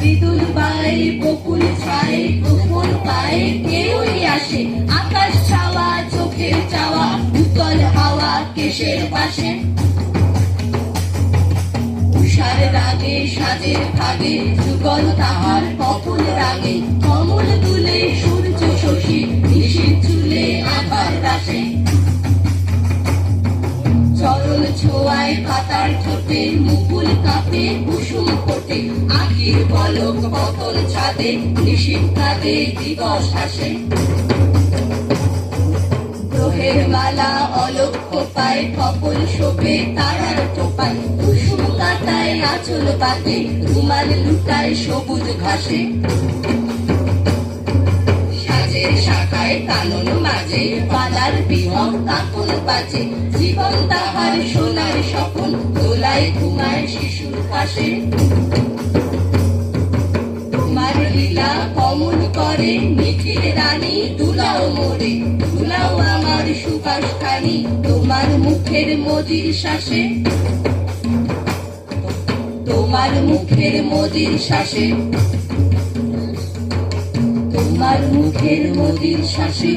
Mridul by বকুল ছায় গোপন পায়ে কেউই আসে, আকাশ ছাওয়া চোখের চাওয়া উতল হাওয়া কেশের পাশে। উষার রাগে সাজের ভাগে যুগল তাহার কপল রাগে, কমল দুলে সূর্য শশী নিশীর চুলে আকার রাশে। চরণ ছোঁয়ায় পাতার ঠোঁটে মুকুল কাঁপে কুসুম ফোটে, আখির পলক পতন ছাদে নিশীর কাঁদে দিবস হাসে। গ্রহের মালা অলক্ষ্য পায় কপল শোভে তারার টোপায়, কুসুম কাটায় আঁচল পাতে রুমাল লুটায় সবুজ ঘাসে। সাজের শাখায় কানন মাঝে পালার বিহং কাকন বাজে, জীবন তাহার সোনার স্বপন দোলায় ঘুমায় শিশুর পাশে। তোমার লীলা কমল করে নিখিল রানী দুলাও মোরে, দুলাও আমার সুবাস খানি তোমার মুখের মজির শ্বাসে, তোমার মুখের মজির শ্বাসে, তোমার মুখের মজির শ্বাসে।